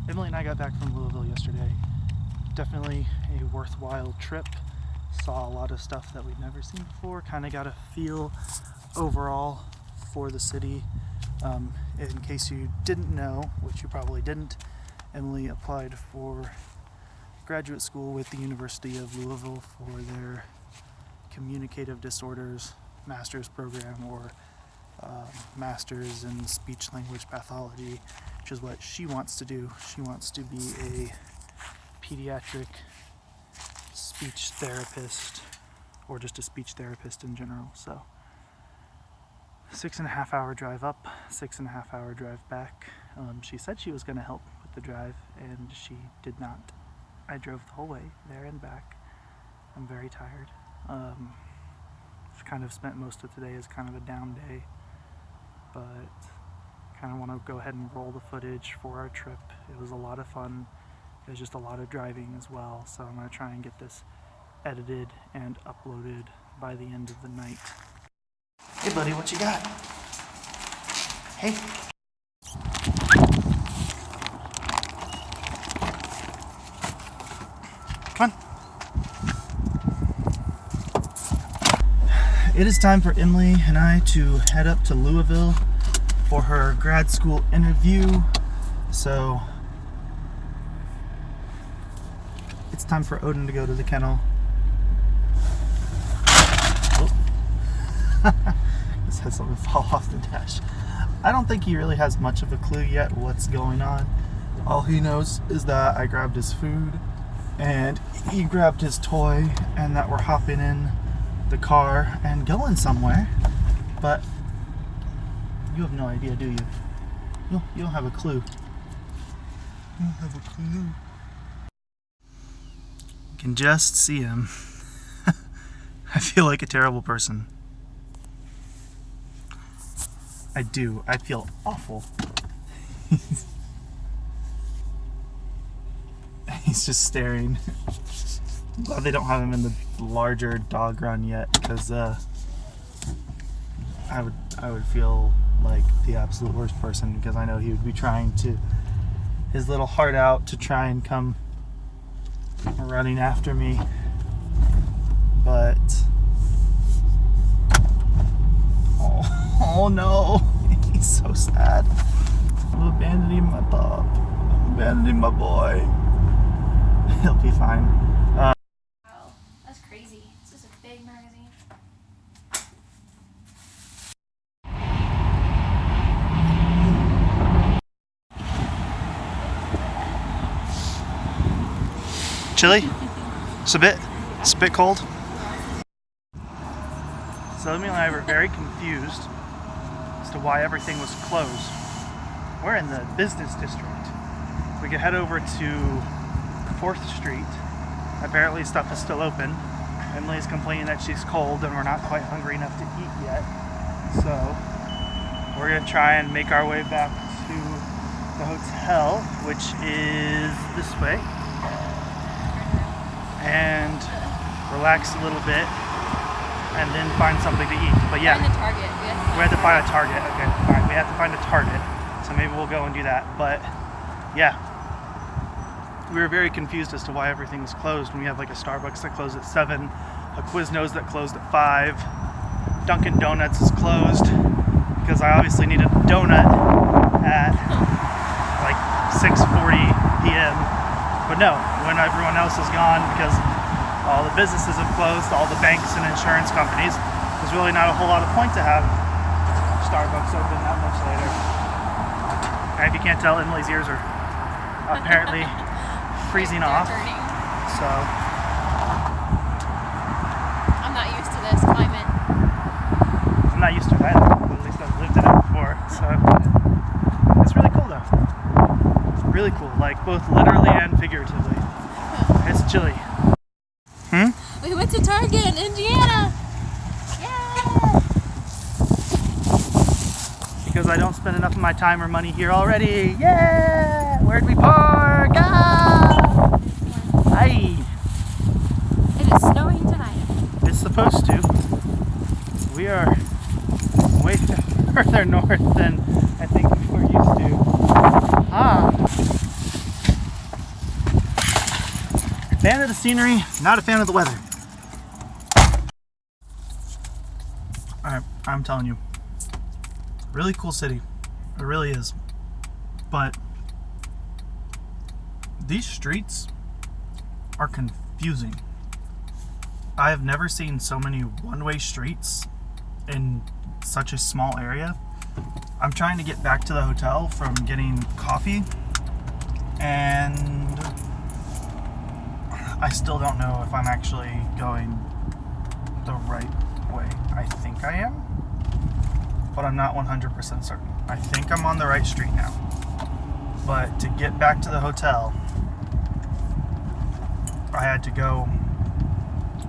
Emily and I got back from Louisville yesterday. Definitely a worthwhile trip. Saw a lot of stuff that we've never seen before. Kind of got a feel overall for the city. In case you didn't know, which you probably didn't, Emily applied for graduate school with the University of Louisville for their communicative disorders master's program, or master's in speech language pathology, which is what she wants to do. She wants to be a pediatric speech therapist, or just a speech therapist in general. So 6.5 hour drive up, 6.5 hour drive back. She said she was going to help with the drive, and she did not. I drove the whole way there and back. I'm very tired. I've kind of spent most of today as kind of a down day, but kind of want to go ahead and roll the footage for our trip. It was a lot of fun. It was just a lot of driving as well, so I'm going to try and get this edited and uploaded by the end of the night. Hey buddy, what you got? Hey. Come on. It is time for Emily and I to head up to Louisville for her grad school interview. So it's time for Odin to go to the kennel. Oh. Just had something fall off the dash. I don't think he really has much of a clue yet what's going on. All he knows is that I grabbed his food and he grabbed his toy, and that we're hopping in the car and going somewhere. But you have no idea, do you? You don't have a clue. You don't have a clue. You can just see him. I feel like a terrible person. I do. I feel awful. He's just staring. I'm glad they don't have him in the larger dog run yet, because I would feel like the absolute worst person, because I know he would be trying to his little heart out to try and come running after me. But oh no, he's so sad. I'm abandoning my pup. I'm abandoning my boy. He'll be fine. Wow, that's crazy. This is a big magazine. Chilly? It's a bit cold. So Emily and I were very confused as to why everything was closed. We're in the business district. We could head over to 4th Street. Apparently stuff is still open. Emily's complaining that she's cold and we're not quite hungry enough to eat yet. So we're gonna try and make our way back to the hotel, which is this way, and relax a little bit and then find something to eat. But yeah, Find the Target. we have to find a Target. Okay, all right, we have to find a Target. So maybe we'll go and do that. But yeah, we were very confused as to why everything was closed when we have like a Starbucks that closed at 7, a Quiznos that closed at 5, Dunkin' Donuts is closed because I obviously needed a donut at like 6:40 p.m. But no, when everyone else is gone, because all the businesses have closed, all the banks and insurance companies, there's really not a whole lot of point to have Starbucks open that much later. And if you can't tell, Emily's ears are apparently freezing off. So I'm not used to this climate. I'm not used to that. At least I've lived in it before. So it's really cool though. Really cool, like both literally and figuratively. It's chilly. We went to Target in Indiana. Yeah. Because I don't spend enough of my time or money here already. Yeah! Where'd we park? Ah! Hi! It is snowing tonight. It's supposed to. We are way further north than I think we're used to. Ah! Fan of the scenery, not a fan of the weather. I'm telling you, really cool city. It really is. But these streets are confusing. I have never seen so many one-way streets in such a small area. I'm trying to get back to the hotel from getting coffee, and I still don't know if I'm actually going the right way. I think I am, but I'm not 100% certain. I think I'm on the right street now. But to get back to the hotel, I had to go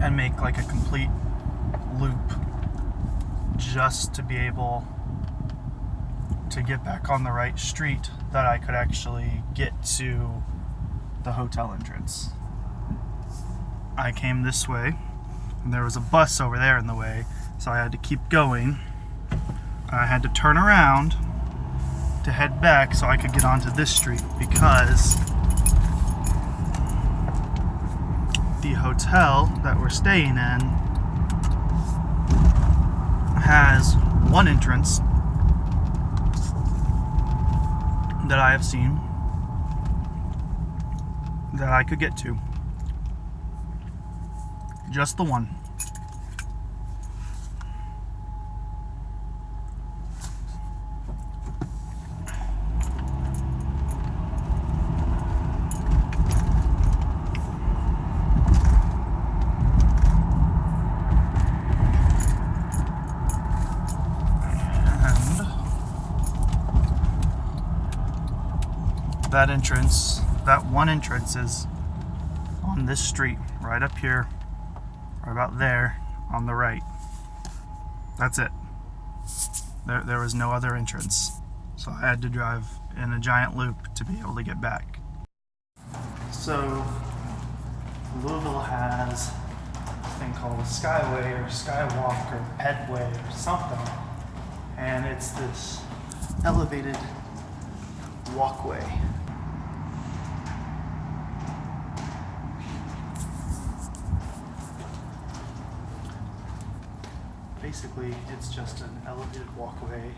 and make like a complete loop just to be able to get back on the right street that I could actually get to the hotel entrance. I came this way, and there was a bus over there in the way, so I had to keep going. I had to turn around to head back so I could get onto this street, because the hotel that we're staying in has one entrance that I have seen that I could get to. Just the one. That entrance, that one entrance is on this street, right up here, or about there, on the right. That's it. There was no other entrance. So I had to drive in a giant loop to be able to get back. So, Louisville has a thing called a Skyway or Skywalk or Pedway or something. And it's this elevated walkway. Basically, it's just an elevated walkway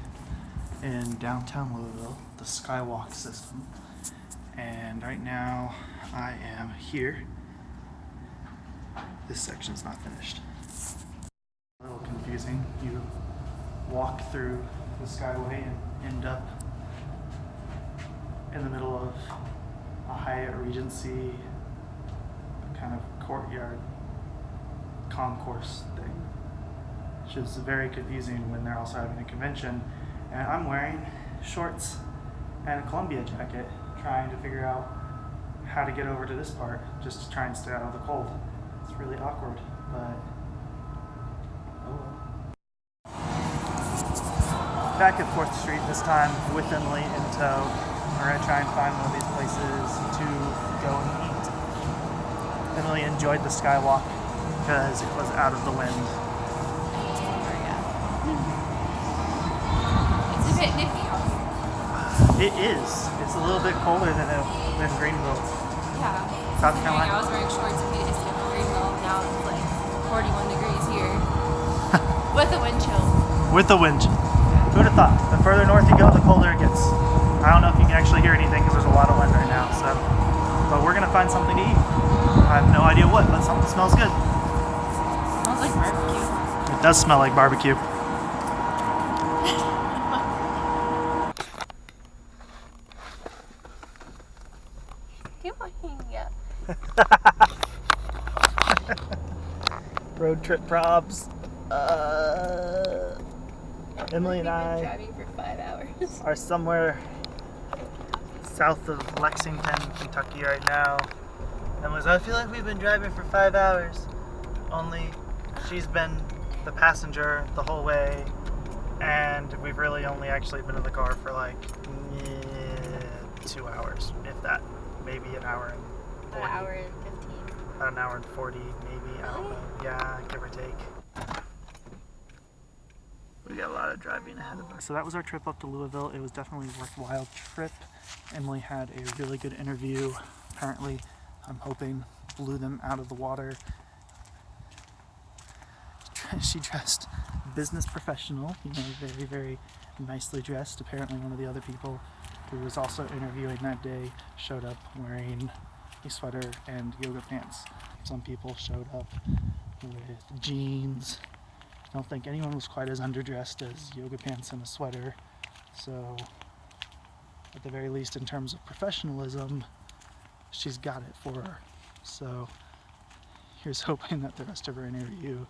in downtown Louisville, the Skywalk system. And right now, I am here. This section's not finished. A little confusing. You walk through the Skyway and end up in the middle of a Hyatt Regency kind of courtyard concourse thing, which is very confusing when they're also having a convention. And I'm wearing shorts and a Columbia jacket, trying to figure out how to get over to this part, just to try and stay out of the cold. It's really awkward, but oh well. Back at 4th Street this time with Emily in tow. We're gonna try and find one of these places to go and eat. Emily enjoyed the Skywalk because it was out of the wind. It's a bit nippy out here. It is. It's a little bit colder than Greenville. Yeah. South I Carolina. was wearing shorts a few days ago in Greenville. Now it's like 41 degrees here. With a wind chill. With the wind. Who'd have thought? The further north you go, the colder it gets. I don't know if you can actually hear anything because there's a lot of wind right now. So, but we're gonna find something to eat. I have no idea what, but something smells good. It smells like barbecue. It does smell like barbecue. Road trip probs. Emily and I driving for 5 hours. are somewhere south of Lexington, Kentucky right now. Emily's, I feel like we've been driving for 5 hours. Only she's been the passenger the whole way, and we've really only actually been in the car for like 2 hours, if that. Maybe an hour and 40. An hour and 15. About an hour and 40, maybe. I don't know. Yeah, give or take. We got a lot of driving ahead of us. So that was our trip up to Louisville. It was definitely a worthwhile trip. Emily had a really good interview. Apparently, I'm hoping blew them out of the water. She dressed business professional, very, very nicely dressed. Apparently one of the other people who was also interviewing that day showed up wearing a sweater and yoga pants. Some people showed up with jeans. I don't think anyone was quite as underdressed as yoga pants and a sweater. So, at the very least, in terms of professionalism, she's got it for her. So, here's hoping that the rest of her interview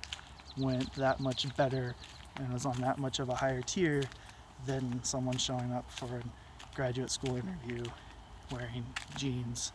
went that much better and was on that much of a higher tier than someone showing up for a graduate school interview wearing jeans